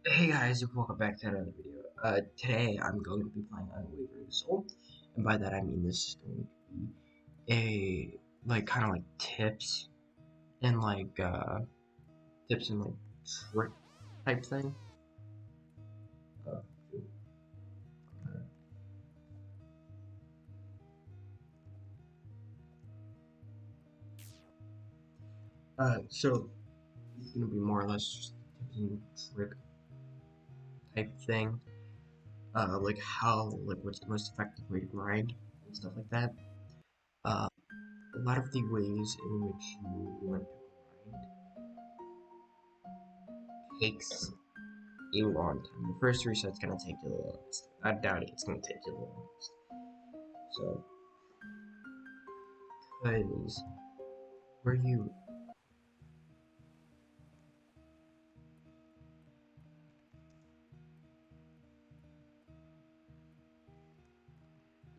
Hey guys, welcome back to another video. Today I'm going to be playing Unwavering Soul, and by that I mean this is going to be kind of like and tips and trick type thing. Uh, so it's going to be more or less just tips and trick type thing. What's the most effective way to grind and stuff like that. A lot of the ways in which you want to grind takes a long time. The first reset's gonna take you a little. I doubt it. It's gonna take you a little. So, cause where you,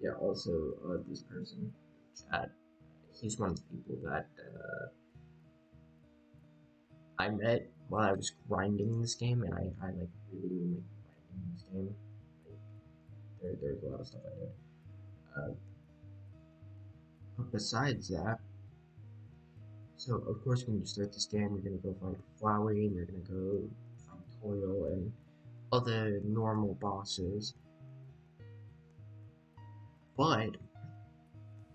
yeah. Also, this person, chat. He's one of the people that I met while I was grinding this game, and I like really like grinding this game. Like, there's a lot of stuff I did. Uh, but besides that, so of course when you start this game, you're gonna go find Flowey, and you're gonna go find Toil and other normal bosses. But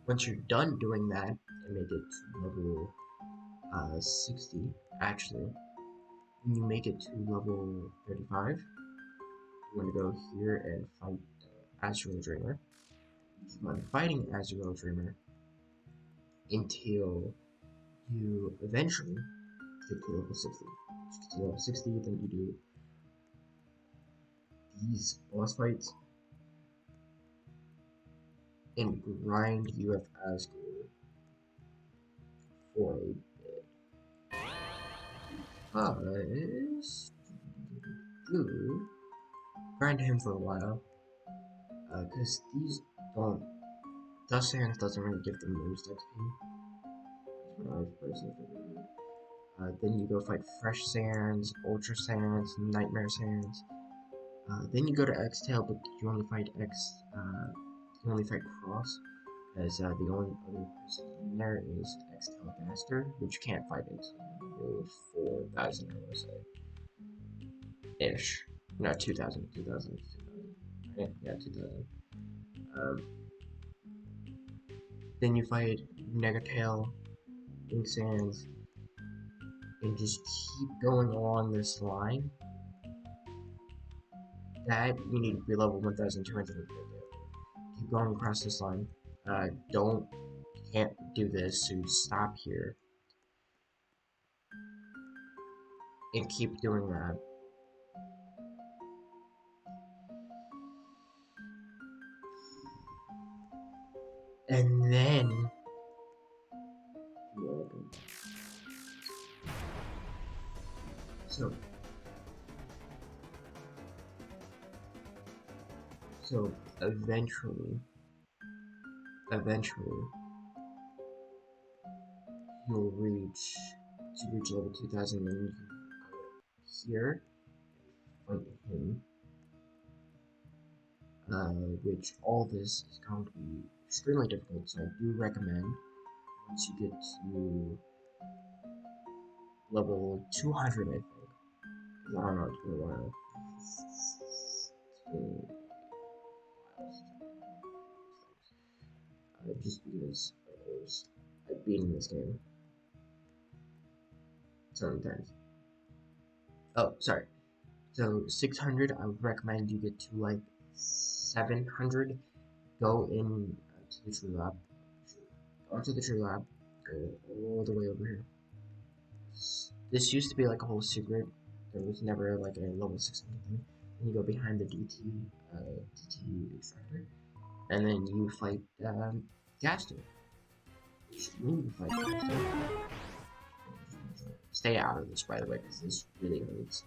once you're done doing that and make it to level 60, actually, when you make it to level 35, you want to go here and fight Azrael Dreamer. You keep on fighting Azrael Dreamer until you eventually get to level 60. Once you get to level 60, then you do these boss fights and grind UF Asgore for a bit. Because you grind him for a while, because these don't, Dust Sands doesn't really give them most XP. That's what I've personally figured. Then you go fight Fresh Sands, Ultra Sands, Nightmare Sands. Then you go to X-Tail, but you only fight you only fight Cross, because the only other person in there is X-Tail Gaster, which you can't fight until level 4,000, I want to say. Ish. No, 2,000. Yeah, 2,000. Then you fight Negatail, Ink Sands, and just keep going along this line. That you need to be level 1,200. Keep going across this line. Can't do this, so stop here. And keep doing that. And then so so eventually you'll reach level 2,000, and you can go here, fight him. Which all this is going to be extremely difficult, so I do recommend once you get to level 200, I think. Because I don't know, it's been a while. It's been a while. Just because I've beaten this game so many times. Oh, sorry. So 600, I would recommend you get to like 700. Go in to the true lab. Go into the true lab. Go all the way over here. This used to be like a whole secret. There was never like a level 600 thing. Then you go behind the DT extractor, and then you fight Gaster. You fight Gaster. Stay out of this, by the way, because this really hurts.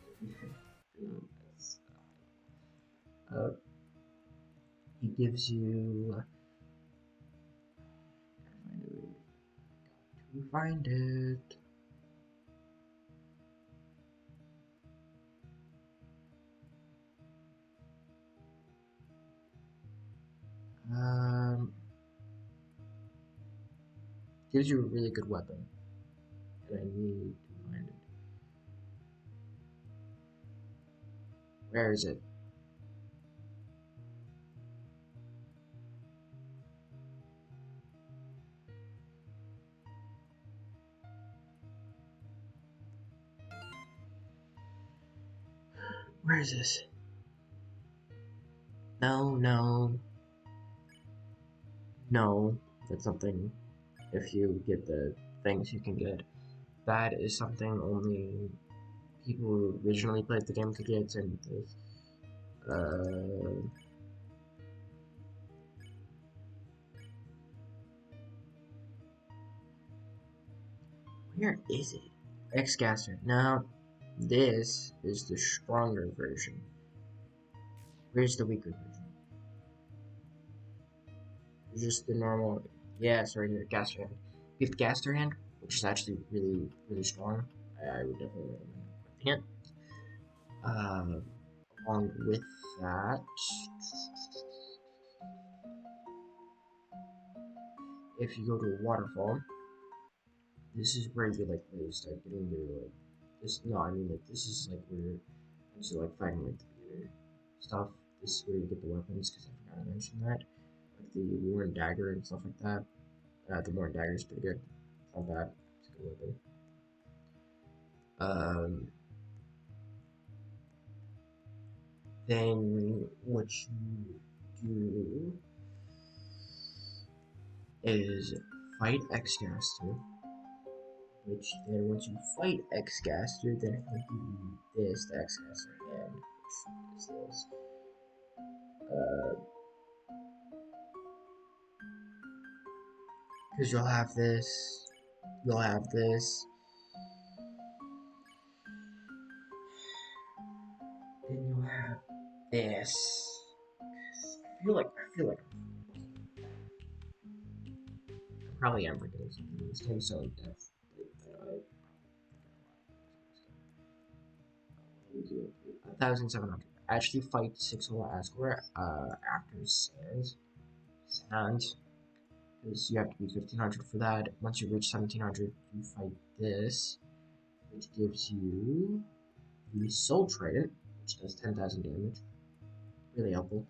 uh, he gives you. Got to find it. gives you a really good weapon. And I need to find it. Where is it? Where is this? No, no. No. That's something, if you get the things you can get. That is something only people who originally played the game could get, and this, where is it? X-Gaster. Now, this is the stronger version. Where's the weaker version? Just the normal, yeah, it's right here, Gaster Hand. You have Gaster Hand, which is actually really, really strong. I would definitely recommend equipping it. Along with that, if you go to a waterfall, this is where you like really start getting your like this. No, I mean like this is like where actually like fighting like the beginner stuff. This is where you get the weapons because I forgot to mention that, like the Warren Dagger and stuff like that. The Warren Dagger is pretty good. It's not bad. It's a good weapon. Then what you do is fight X-Gaster, which then once you fight X-Gaster, then he'll give you this, the X-Gaster hand, which is this. Because you'll have this, you'll have this, then you'll have this. I feel like I probably am forgetting something. This game's so in depth that 1,700. I actually fight 6 level Asgore after Sands, because you have to be 1,500 for that. Once you reach 1,700, you fight this, which gives you the Soul Trident, which does 10,000 damage. Really helpful.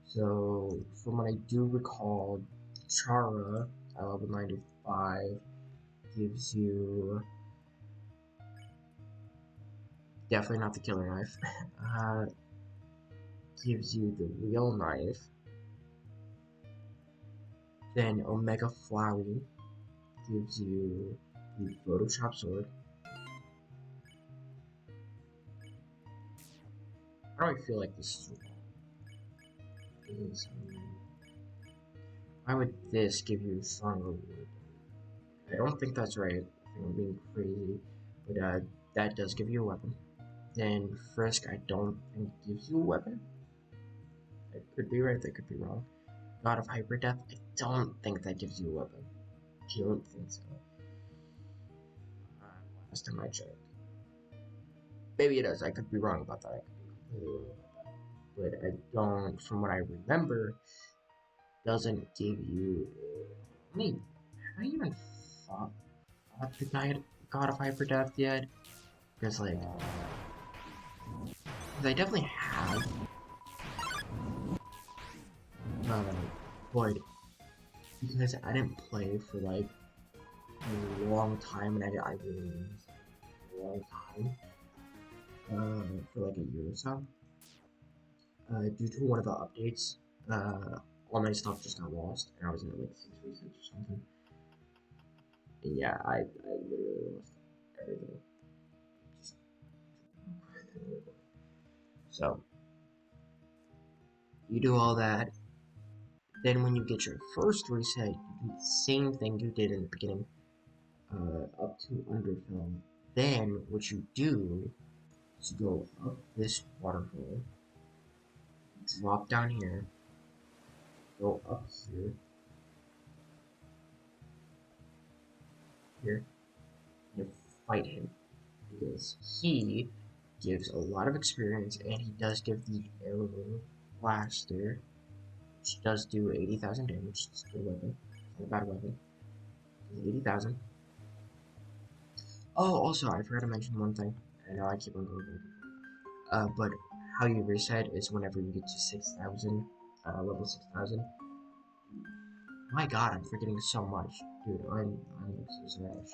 So, from what I do recall, Chara at level 95 gives you definitely not the killer knife. Gives you the real knife. Then Omega Flowey gives you the Photoshop sword. How do I feel like this is wrong? Why would this give you stronger wood? I don't think that's right. I think I'm being crazy. But that does give you a weapon. Then Frisk, I don't think gives you a weapon. That could be right, that could be wrong. God of Hyper Death, I don't think that gives you a weapon. I don't think so. Last time I checked. Maybe it does, I could be wrong about that. I could be completely wrong about that. But I don't, from what I remember, doesn't give you. I mean, have I even fought the God of Hyper Death yet? Because, like, I definitely have. But because I didn't play for like a long time, and I really mean a long time, for like a year or so, due to one of the updates, all my stuff just got lost, and I was in like 6 or something. And yeah, I literally lost everything. So you do all that. Then when you get your first reset, you do the same thing you did in the beginning, up to Underfell. Then what you do is you go up this waterfall, drop down here, go up here, and fight him. Because he gives a lot of experience, and he does give the arrow blaster, which does do 80,000 damage. It's a good weapon. It's not a bad weapon. 80,000. Oh, also, I forgot to mention one thing. I know I keep on going back. But how you reset is whenever you get to 6,000, level 6,000. My god, I'm forgetting so much. Dude, I'm like so sorry.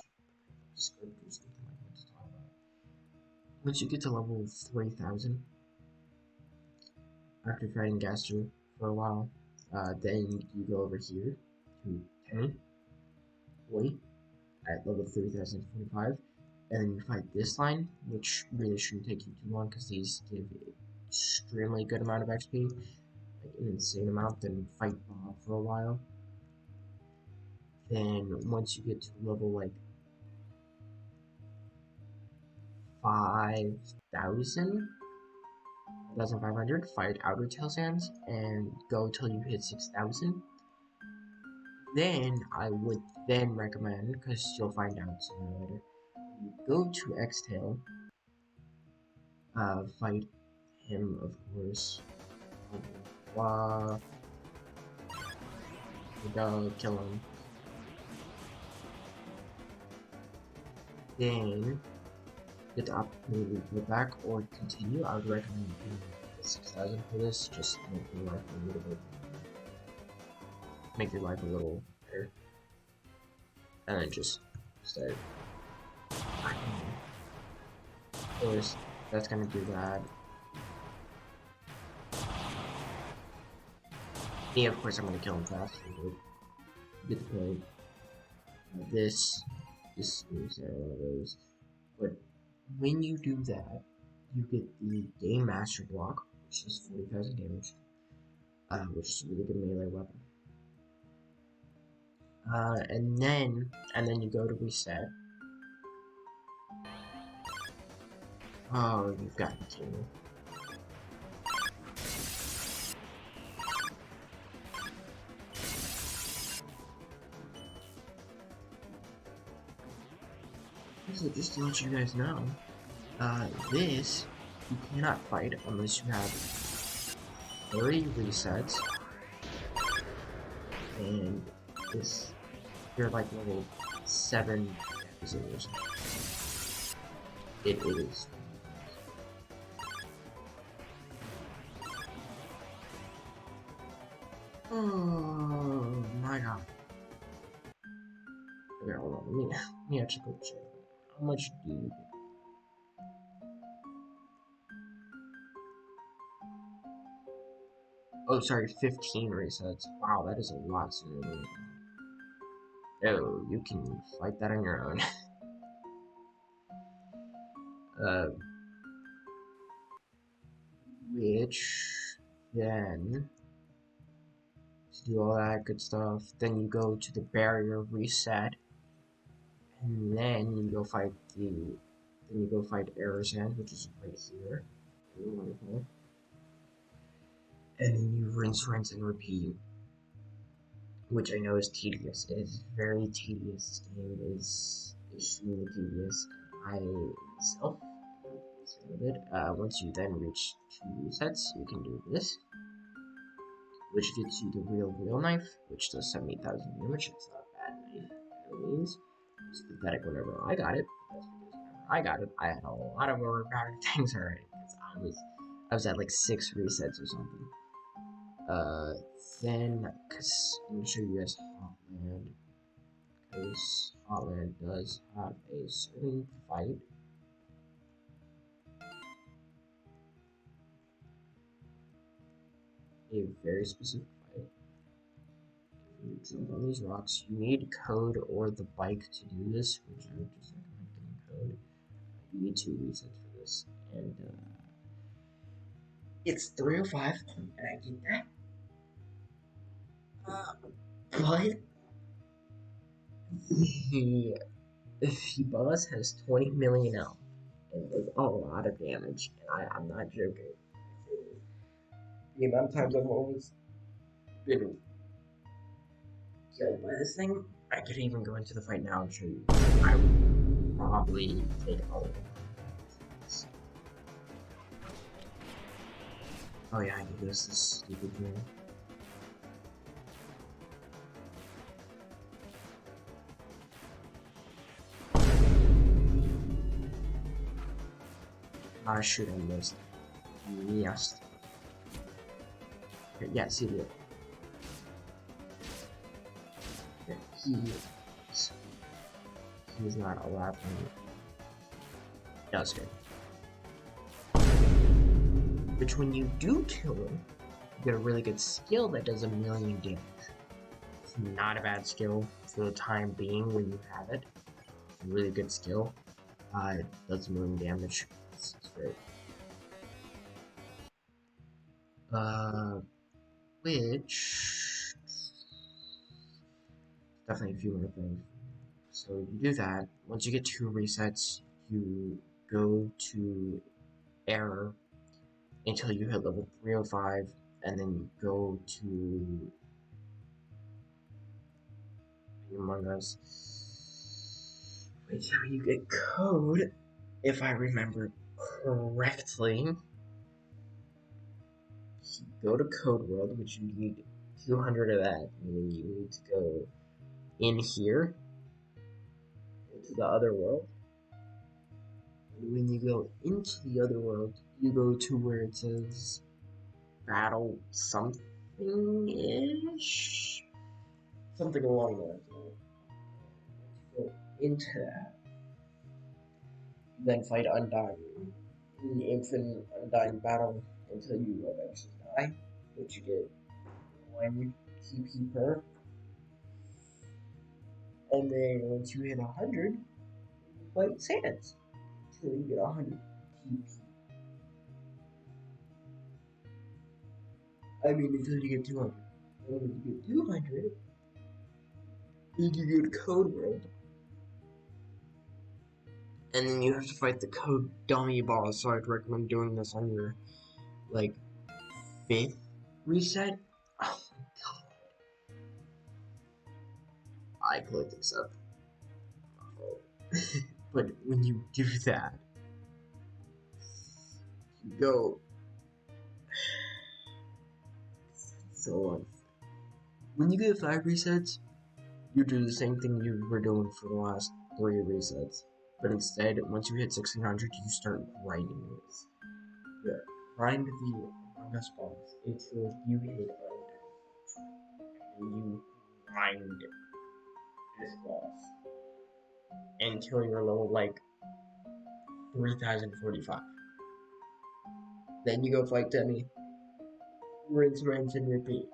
Script or something like that to talk about. Once you get to level 3,000, after fighting Gaster for a while, then you go over here to 10, wait, at level 3045, and then you fight this line, which really shouldn't take you too long because these give extremely good amount of XP, like an insane amount, then fight Bob for a while. Then once you get to level like 5,000, 1,500, fight Outer Tail Sands and go till you hit 6,000. Then I would then recommend, because you'll find out sooner or later, you go to X-Tail, fight him, of course, blah, go kill him. Then get the opportunity to go back or continue. I would recommend doing 6,000 for this, just to make your life a little bit, better, and then just start. Of course, that's gonna do that. Yeah, of course I'm gonna kill him faster, but get the point. This is one of those. But when you do that, you get the Game Master block, which is 40,000 damage, which is a really good melee weapon. And then you go to reset. Oh, you've got to be kidding me. So just to let you guys know, this, you cannot fight unless you have 30 resets, and this, you're like level 7 or something. It is. Oh my god. Okay, hold on, let me actually go check. How much do you get? Oh, sorry, 15 resets. Wow, that is a lot sooner than oh, you can fight that on your own. Which then to do all that good stuff, then you go to the barrier reset, and then you go fight Aerosand, which is right here. Really wonderful. And then you rinse, and repeat. Which I know is tedious. It is very tedious. This game is extremely tedious. I myself am a bit. Once you then reach 2 resets, you can do this, which gets you the real knife, which does 70,000 damage. It's not a bad knife by any means. It's pathetic whenever I got it. That's because whenever I got it, I had a lot of overpowered things already. Because I was at like 6 resets or something. Then, because I'm gonna show you guys Hotland, because Hotland does have a certain fight. A very specific fight. If you jump on these rocks, you need code or the bike to do this, which I would just recommend getting code. You need 2 resets for this, and it's 305, and I get that. But the boss has 20 million health and does a lot of damage, and I'm not joking. The amount of times I've always been killed by this thing, I could even go into the fight now and show you. I would probably take all of it. Oh yeah, I knew this is stupid game. Ah, shoot, I missed. Yes. Okay, yeah, see it. Okay, he's not allowed to. That's good. Which when you do kill him, you get a really good skill that does 1,000,000 damage. It's not a bad skill for the time being when you have it. It's a really good skill. It does 1,000,000 damage. It's great. Which definitely a few more things. So you do that. Once you get 2 resets, you go to error until you hit level 305, and then you go to Among Us. Wait till you get code, if I remember correctly. Go to Code World, which you need 200 of that, meaning you need to go in here into the other world. And when you go into the other world, you go to where it says battle something-ish? Something along those lines. Go into that. Then fight Undying. In the infinite Undying battle until you eventually die, which you get 1 TP per. And then once you hit 100, you fight Sans until you get 100 TP. I mean, until you get 200. And when you get 200, then you go to Code World. And then you have to fight the Code Dummy boss, so I'd recommend doing this on your, like, 5th reset. Oh my god. I clicked accept. But when you do that, you go so on. When you get 5 resets, you do the same thing you were doing for the last 3 resets. But instead, once you hit 1600, you start grinding this. Yeah. Grind the Among Us boss until you hit under. And you grind this boss until you're level like 3045. Then you go fight Demi. Rinse, and repeat.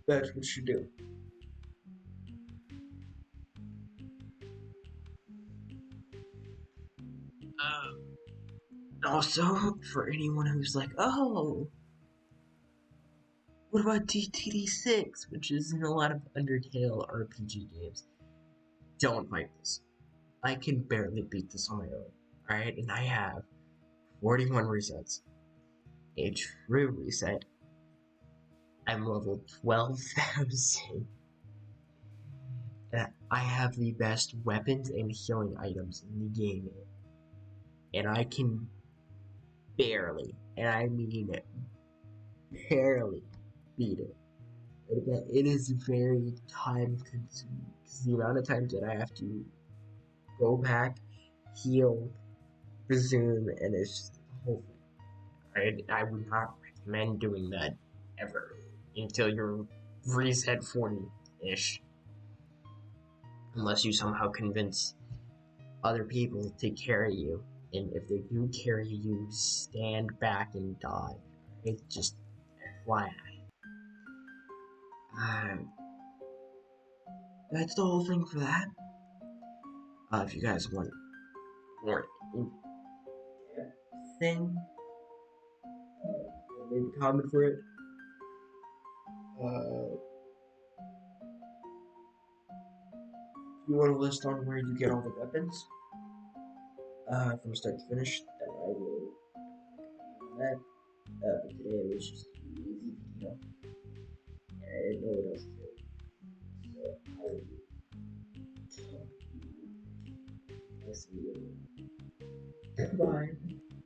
That's what you do. Also, for anyone who's like, oh, what about DTD6, which is in a lot of Undertale RPG games? Don't fight this. I can barely beat this on my own, alright? And I have 41 resets. A true reset. I'm level 12,000. And I have the best weapons and healing items in the game. And I can barely, and I mean barely, beat it. It is very time consuming because the amount of times that I have to go back, heal, resume, and it's just the whole thing. I would not recommend doing that ever until you're reset 40-ish. Unless you somehow convince other people to carry you. And if they do carry you, stand back and die. It's just FYI. That's the whole thing for that. If you guys want more thing, leave a comment for it. If you want a list on where you get all the weapons, from start to finish, then I will do that. But today it was just an easy video, and I didn't know what else to do. So I will talk to you Nice to meet you. Bye.